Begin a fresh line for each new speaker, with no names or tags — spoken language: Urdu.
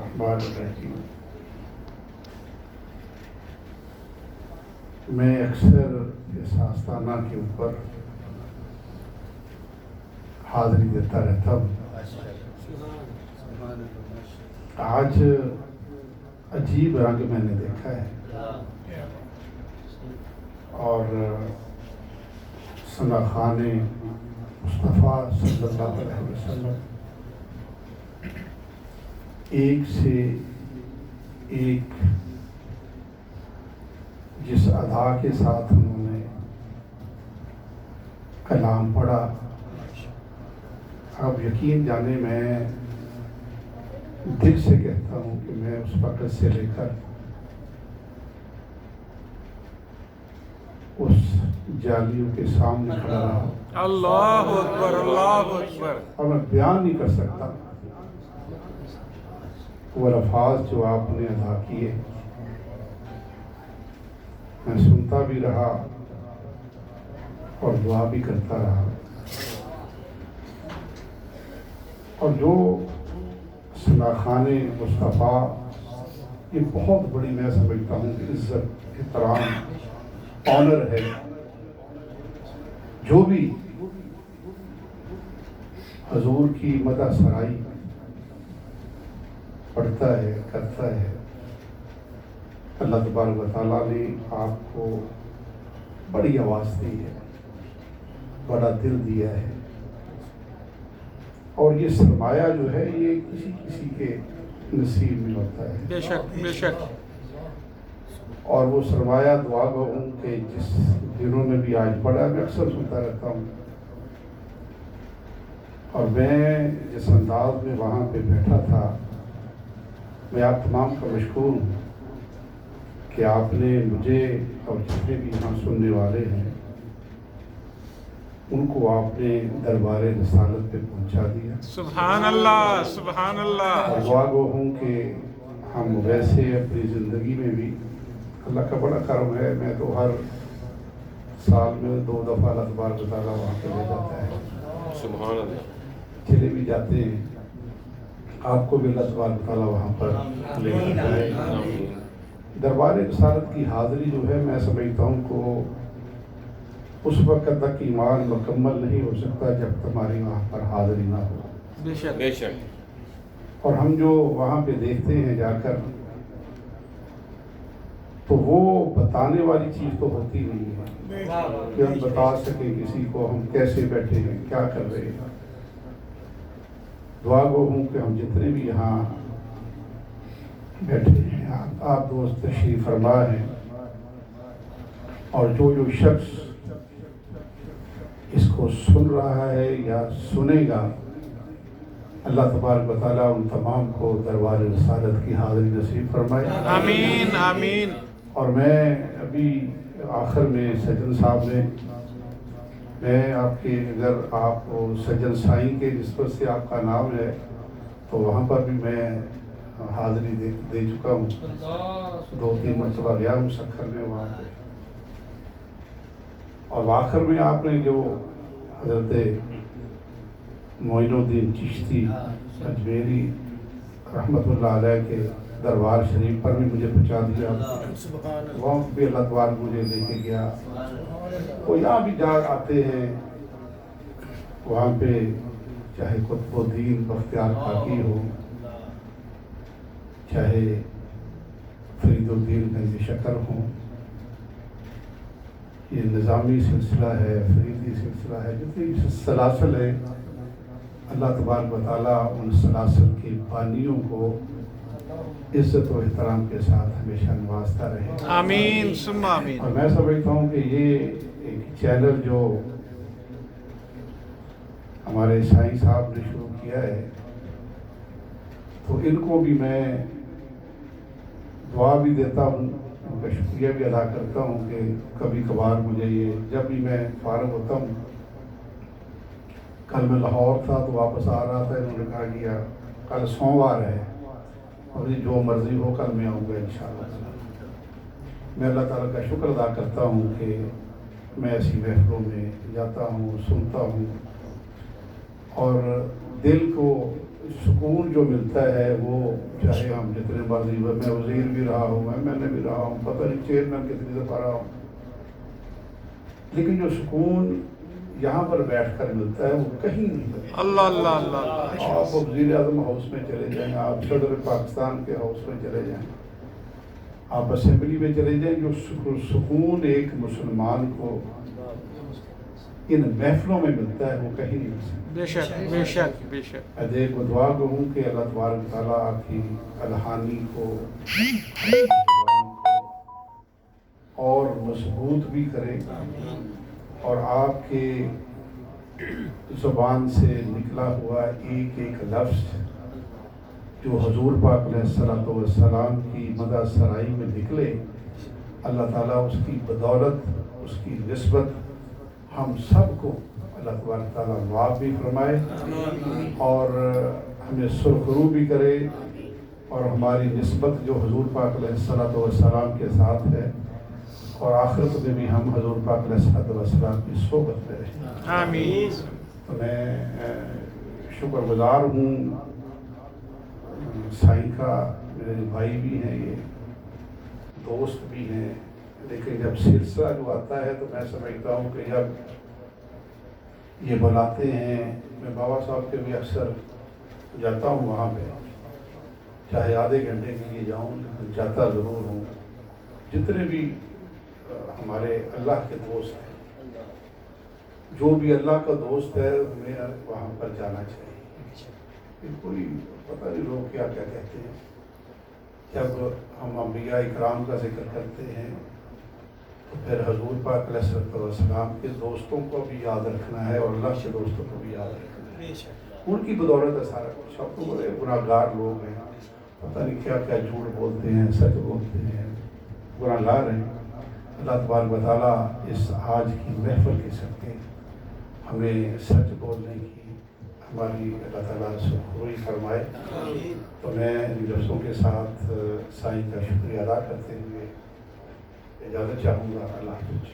الرحمن الرحیم۔ میں اکثر اس آستانہ کے اوپر حاضری دیتا رہتا ہوں۔ آج عجیب رنگ میں نے دیکھا ہے اور ثنا خوان مصطفیٰ صلی اللہ علیہ وسلم ایک سے ایک جس ادا کے ساتھ انہوں نے کلام پڑھا، اب یقین جانے میں دل سے کہتا ہوں کہ میں اس وقت سے لے کر اس جالیوں کے سامنے کھڑا رہا،
اللہ اکبر، اللہ اکبر،
اور میں بیان نہیں کر سکتا وہ الفاظ جو آپ نے ادا کیے۔ میں سنتا بھی رہا اور دعا بھی کرتا رہا، اور جو ثنا خوان مصطفیٰ، یہ بہت بڑی میں سمجھتا ہوں کہ عزت، احترام، آنر ہے۔ جو بھی حضور کی مدح سرائی پڑھتا ہے، کرتا ہے، اللہ تبارک و تعالیٰ نے آپ کو بڑی آواز دی ہے، بڑا دل دیا ہے، اور یہ سرمایہ جو ہے یہ کسی کسی کے نصیب میں ہوتا ہے۔
بے شک، بے شک،
اور وہ سرمایہ دعا گو ہوں کہ جس دنوں میں بھی آج پڑھا، میں اکثر سنتا رہتا ہوں، اور میں جس انداز میں وہاں پہ بیٹھا تھا، میں آپ تمام کا مشکور ہوں کہ آپ نے مجھے اور جتنے بھی یہاں سننے والے ہیں ان کو آپ نے دربار رسالت پہ پہنچا دیا۔
سبحان اللہ، سبحان اللہ۔
اور دعا گو ہوں کہ ہم ویسے اپنی زندگی میں بھی، اللہ کا بڑا کرم ہے، میں تو ہر سال میں 2 دفعہ اللہ تبارک و تعالیٰ وہاں پہ لے جاتا ہے،
سبحان اللہ۔
چلے بھی جاتے ہیں، آپ کو بھی اللہ تبارک و تعالیٰ وہاں پر لے جاتا ہے۔ دربار رسالت کی حاضری جو ہے، میں سمجھتا ہوں کو اس وقت تک ایمان مکمل نہیں ہو سکتا جب تمہاری وہاں پر حاضری نہ ہو۔
بے شک، بے شک۔
اور ہم جو وہاں پہ دیکھتے ہیں جا کر، تو وہ بتانے والی چیز تو ہوتی نہیں ہے کہ ہم بتا سکیں کسی کو ہم کیسے بیٹھے ہیں، کیا کر رہے ہیں۔ دعا گو ہوں کہ ہم جتنے بھی یہاں بیٹھے ہیں، آپ دوست تشریف فرما ہیں، اور جو شخص اس کو سن رہا ہے یا سنے گا، اللہ تبارک و تعالیٰ ان تمام کو دربار رسالت کی حاضری نصیب فرمائے۔
آمین، آمین۔
اور میں ابھی آخر میں سجن صاحب نے، میں آپ کے، اگر آپ سجن سائیں کے نسبت سے آپ کا نام ہے تو وہاں پر بھی میں حاضری دے چکا ہوں، 2-3 مرتبہ گیا ہوں سکھر میں وہاں پہ۔ اور آخر میں آپ نے جو حضرت معین الدین چشتی اجمیری رحمۃ اللہ علیہ کے دربار شریف پر بھی مجھے پہنچا دیا، وہاں بھی اللہ تبارک مجھے لے کے گیا۔ وہ یہاں بھی جا آتے ہیں، وہاں پہ چاہے قطب الدین بختیار کاکی ہو، چاہے فرید الدین گنج شکر ہوں، یہ نظامی سلسلہ ہے، فریدی سلسلہ ہے، جتنے سلاسل ہیں، اللہ تبارک و تعالیٰ ان سلاسل کے بانیوں کو عزت و احترام کے ساتھ ہمیشہ نوازتا رہے۔
آمین، ثم آمین۔
اور میں سمجھتا ہوں کہ یہ ایک چینل جو ہمارے سائیں صاحب نے شروع کیا ہے، تو ان کو بھی میں دعا بھی دیتا ہوں، ان کا شکریہ بھی ادا کرتا ہوں کہ کبھی کبھار مجھے یہ، جب بھی میں فارغ ہوتا ہوں، کل میں لاہور تھا تو واپس آ رہا تھا، انہوں نے کہا کہ کل سوموار ہے اور یہ جو مرضی ہو کل میں آؤں گا انشاءاللہ۔ میں اللہ تعالیٰ کا شکر ادا کرتا ہوں کہ میں ایسی محفلوں میں جاتا ہوں، سنتا ہوں، اور دل کو سکون جو ملتا ہے وہ چاہے ہم جتنے مرضی میں وزیر بھی رہا ہوں میں نے بھی رہا ہوں، پتہ نہیں چیئرمین کتنی دفعہ رہا ہوں، لیکن جو سکون یہاں پر بیٹھ کر ملتا ہے وہ کہیں نہیں ملتا۔
اللہ اللہ اللہ۔
آپ وزیر اعظم ہاؤس میں چلے جائیں، آپ صدر پاکستان کے ہاؤس میں چلے جائیں، آپ اسمبلی میں چلے جائیں، جو سکون ایک مسلمان کو ان محفلوں میں ملتا ہے وہ کہیں نہیں مل سکتا۔
بے شک بے شک بے شک۔
ادے کو دعا کروں کہ اللہ تبارک تعالیٰ آپ کی الہانی کو اور مضبوط بھی کرے، اور آپ کے زبان سے نکلا ہوا ایک ایک لفظ جو حضور پاک علیہ الصلوۃ والسلام کی مدح سرائی میں نکلے، اللہ تعالیٰ اس کی بدولت، اس کی نسبت ہم سب کو اللہ تبارک تعالیٰ معاف بھی فرمائے اور ہمیں سرخرو بھی کرے، اور ہماری نسبت جو حضور پاک علیہ الصلوۃ والسلام کے ساتھ ہے، اور آخرت میں بھی ہم حضور پاک علیہ الصلوۃ والسلام کی صحبت میں رہیں۔
آمین۔
تو میں شکر گزار ہوں سائیں کا، میرے بھائی بھی ہیں، یہ دوست بھی ہیں، لیکن جب سلسلہ جو آتا ہے تو میں سمجھتا ہوں کہ جب یہ بلاتے ہیں، میں بابا صاحب کے بھی اکثر جاتا ہوں وہاں پہ، چاہے آدھے گھنٹے کے لیے جاؤں لیکن جاتا ضرور ہوں۔ جتنے بھی ہمارے اللہ کے دوست ہیں، جو بھی اللہ کا دوست ہے ہمیں وہاں پر جانا چاہیے۔ کوئی پتہ نہیں لوگ کیا کیا کہتے ہیں، جب ہم انبیاء اکرام کا ذکر کرتے ہیں تو پھر حضور پاک علیہ الصلوۃ والسلام کے دوستوں کو بھی یاد رکھنا ہے اور اللہ کے دوستوں کو بھی یاد رکھنا ہے۔ ان کی بدولت ہے سارا کچھ۔ اب تو بڑے گناہ گار لوگ ہیں، پتہ نہیں کیا کیا جھوٹ بولتے ہیں، سچ بولتے ہیں، گناہ گار ہیں۔ اللہ تبارک و تعالیٰ اس آج کی محفل کے صدقے ہمیں سچ بولنے کی ہماری اللہ تعالیٰ سرخروئی فرمائے۔ تو میں ان لفظوں کے ساتھ سائیں کا شکریہ ادا کرتے ہوئے اجازت چاہوں گا۔ اللہ حافظ۔